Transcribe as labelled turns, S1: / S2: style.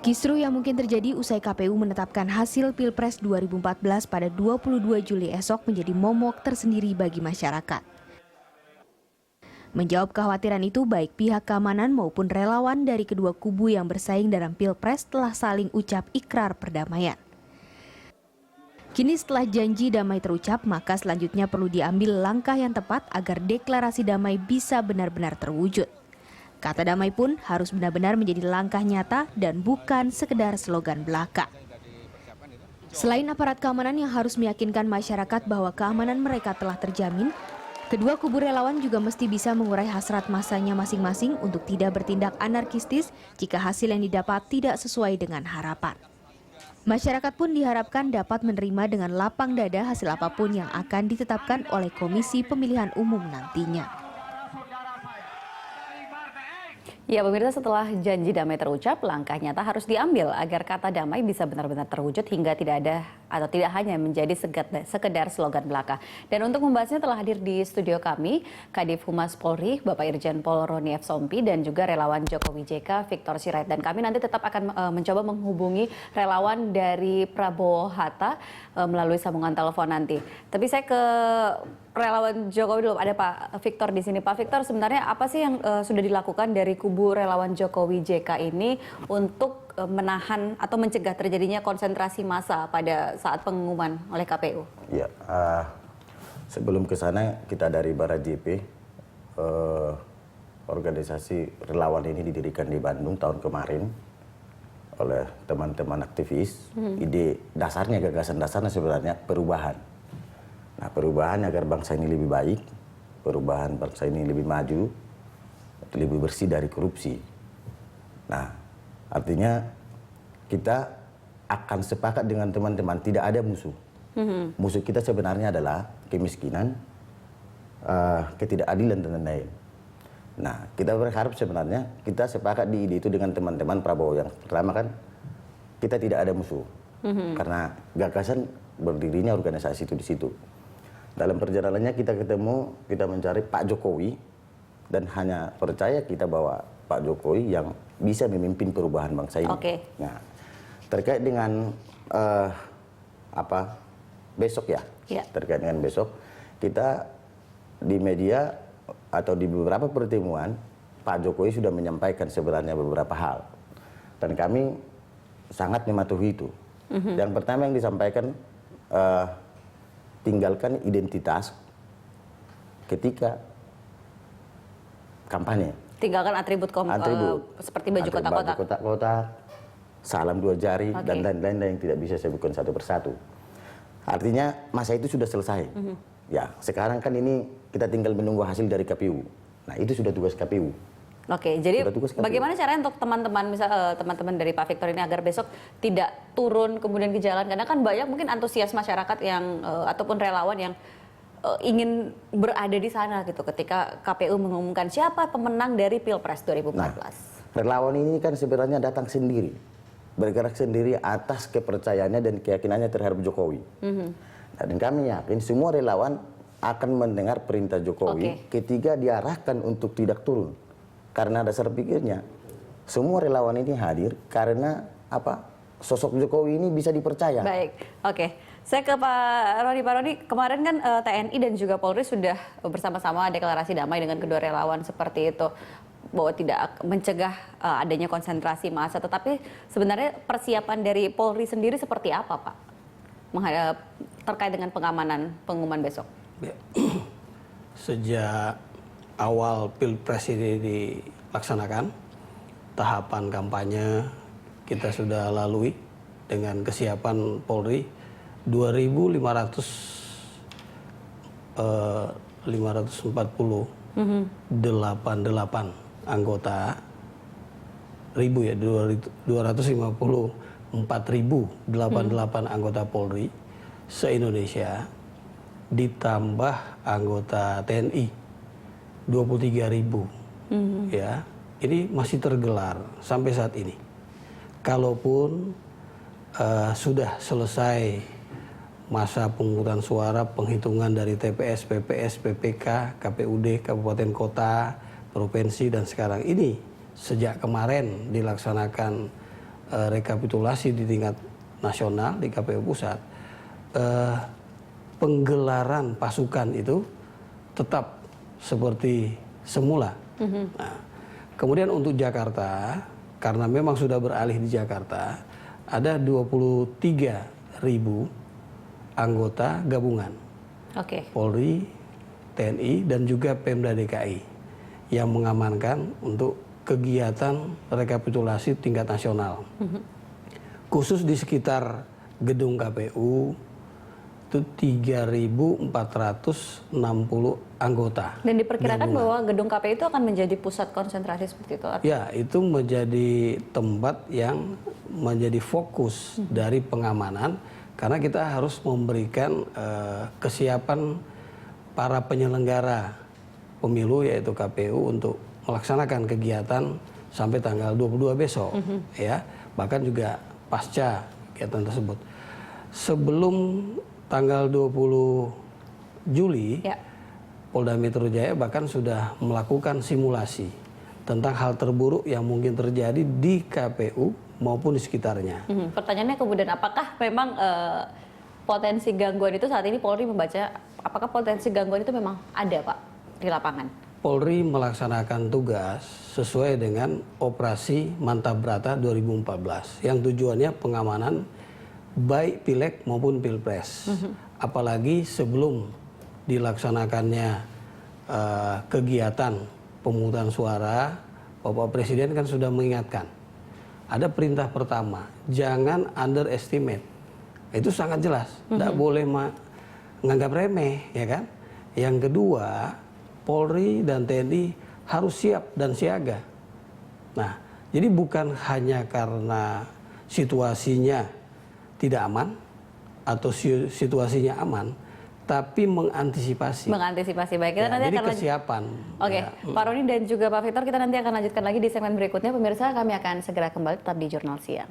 S1: Kisru yang mungkin terjadi usai KPU menetapkan hasil Pilpres 2014 pada 22 Juli esok menjadi momok tersendiri bagi masyarakat. Menjawab kekhawatiran itu, baik pihak keamanan maupun relawan dari kedua kubu yang bersaing dalam Pilpres telah saling ucap ikrar perdamaian. Kini setelah janji damai terucap, maka selanjutnya perlu diambil langkah yang tepat agar deklarasi damai bisa benar-benar terwujud. Kata damai pun harus benar-benar menjadi langkah nyata dan bukan sekedar slogan belaka. Selain aparat keamanan yang harus meyakinkan masyarakat bahwa keamanan mereka telah terjamin, kedua kubu relawan juga mesti bisa mengurai hasrat masanya masing-masing untuk tidak bertindak anarkistis jika hasil yang didapat tidak sesuai dengan harapan. Masyarakat pun diharapkan dapat menerima dengan lapang dada hasil apapun yang akan ditetapkan oleh Komisi Pemilihan Umum nantinya.
S2: Ya, pemirsa, setelah janji damai terucap, langkah nyata harus diambil agar kata damai bisa benar-benar terwujud hingga tidak ada atau tidak hanya menjadi sekedar slogan belaka. Dan untuk membahasnya telah hadir di studio kami, Kadif Humas Polri, Bapak Irjen Pol Roni F. Sompi, dan juga relawan Jokowi JK, Victor Sirait. Dan kami nanti tetap akan mencoba menghubungi relawan dari Prabowo Hatta melalui sambungan telepon nanti. Tapi saya ke relawan Jokowi dulu, ada Pak Victor di sini. Pak Victor, sebenarnya apa sih yang sudah dilakukan dari kubu relawan Jokowi JK ini untuk menahan atau mencegah terjadinya konsentrasi massa pada saat pengumuman oleh KPU?
S3: Ya, sebelum ke sana kita dari Barat JP, organisasi relawan ini didirikan di Bandung tahun kemarin oleh teman-teman aktivis. Ide dasarnya, gagasan dasarnya sebenarnya perubahan. Nah, perubahan agar bangsa ini lebih baik, perubahan bangsa ini lebih maju, lebih bersih dari korupsi. Nah, artinya kita akan sepakat dengan teman-teman, tidak ada musuh. Musuh kita sebenarnya adalah kemiskinan, ketidakadilan, dan lain-lain. Nah, kita berharap sebenarnya kita sepakat di ide itu dengan teman-teman Prabowo. Yang pertama kan, kita tidak ada musuh. Karena gagasan berdirinya organisasi itu di situ. Dalam perjalanannya kita ketemu, kita mencari Pak Jokowi, dan hanya percaya kita bahwa Pak Jokowi yang bisa memimpin perubahan bangsa ini. Nah, terkait dengan besok ya, terkait dengan besok, kita di media atau di beberapa pertemuan Pak Jokowi sudah menyampaikan sebenarnya beberapa hal, dan kami sangat mematuhi itu. Yang pertama yang disampaikan, tinggalkan identitas ketika kampanye.
S2: Tinggalkan atribut seperti baju kotak-kotak, salam dua jari, dan lain-lain yang tidak bisa saya sebutkan satu persatu. Artinya masa itu sudah selesai. Ya, sekarang kan ini kita tinggal menunggu hasil dari KPU. Nah, itu sudah tugas KPU. Oke, jadi bagaimana caranya untuk teman-teman, misal teman-teman dari Pak Victor ini agar besok tidak turun kemudian ke jalan? Karena kan banyak mungkin antusias masyarakat yang ataupun relawan yang ingin berada di sana gitu ketika KPU mengumumkan siapa pemenang dari Pilpres 2014.
S3: Nah, relawan ini kan sebenarnya datang sendiri, bergerak sendiri atas kepercayaannya dan keyakinannya terhadap Jokowi. Dan kami yakin semua relawan akan mendengar perintah Jokowi ketika diarahkan untuk tidak turun. Karena dasar pikirnya, semua relawan ini hadir karena sosok Jokowi ini bisa dipercaya.
S2: Baik, saya ke Pak Roni. Pak Roni, kemarin kan TNI dan juga Polri sudah bersama-sama deklarasi damai dengan kedua relawan seperti itu, bahwa tidak mencegah adanya konsentrasi massa. Tetapi sebenarnya persiapan dari Polri sendiri seperti apa, Pak, terkait dengan pengamanan pengumuman besok?
S4: Sejak awal Pilpres ini dilaksanakan, tahapan kampanye kita sudah lalui dengan kesiapan Polri. 2.548 anggota, 254.088 anggota Polri se-Indonesia, ditambah anggota TNI 23.000. Ya, ini masih tergelar sampai saat ini. Kalaupun sudah selesai masa pemungutan suara, penghitungan dari TPS, PPS, PPK, KPUD, Kabupaten Kota, Provinsi, dan sekarang ini sejak kemarin dilaksanakan rekapitulasi di tingkat nasional di KPU pusat, penggelaran pasukan itu tetap seperti semula. Nah, kemudian untuk Jakarta, karena memang sudah beralih di Jakarta, ada 23.000 anggota gabungan.
S2: Oke.
S4: Polri, TNI, dan juga Pemda DKI yang mengamankan untuk kegiatan rekapitulasi tingkat nasional. Khusus di sekitar gedung KPU, itu 3.460 anggota.
S2: Dan diperkirakan
S4: gabungan.
S2: bahwa gedung KPU itu akan menjadi pusat konsentrasi seperti itu?
S4: Ya, itu menjadi tempat yang menjadi fokus dari pengamanan, karena kita harus memberikan kesiapan para penyelenggara pemilu, yaitu KPU, untuk melaksanakan kegiatan sampai tanggal 22 besok, ya, bahkan juga pasca kegiatan tersebut. Sebelum tanggal 20 Juli,
S2: Ya.
S4: Polda Metro Jaya bahkan sudah melakukan simulasi tentang hal terburuk yang mungkin terjadi di KPU maupun di sekitarnya.
S2: Pertanyaannya kemudian, apakah memang potensi gangguan itu saat ini Polri membaca, apakah potensi gangguan itu memang ada, Pak, di lapangan?
S4: Polri melaksanakan tugas sesuai dengan operasi Mantap Brata 2014 yang tujuannya pengamanan baik pileg maupun pilpres. Apalagi sebelum dilaksanakannya kegiatan pemungutan suara, Bapak Presiden kan sudah mengingatkan. Ada perintah pertama, jangan underestimate. Itu sangat jelas, tidak boleh menganggap remeh, ya kan? Yang kedua, Polri dan TNI harus siap dan siaga. Nah, jadi bukan hanya karena situasinya tidak aman atau situasinya aman, tapi mengantisipasi.
S2: Mengantisipasi, baik. Kita
S4: Ya,
S2: nanti
S4: jadi
S2: akan
S4: kesiapan.
S2: Oke,
S4: Ya.
S2: Pak Roni dan juga Pak Victor, kita nanti akan lanjutkan lagi di segmen berikutnya. Pemirsa, kami akan segera kembali tetap di Jurnal Siang.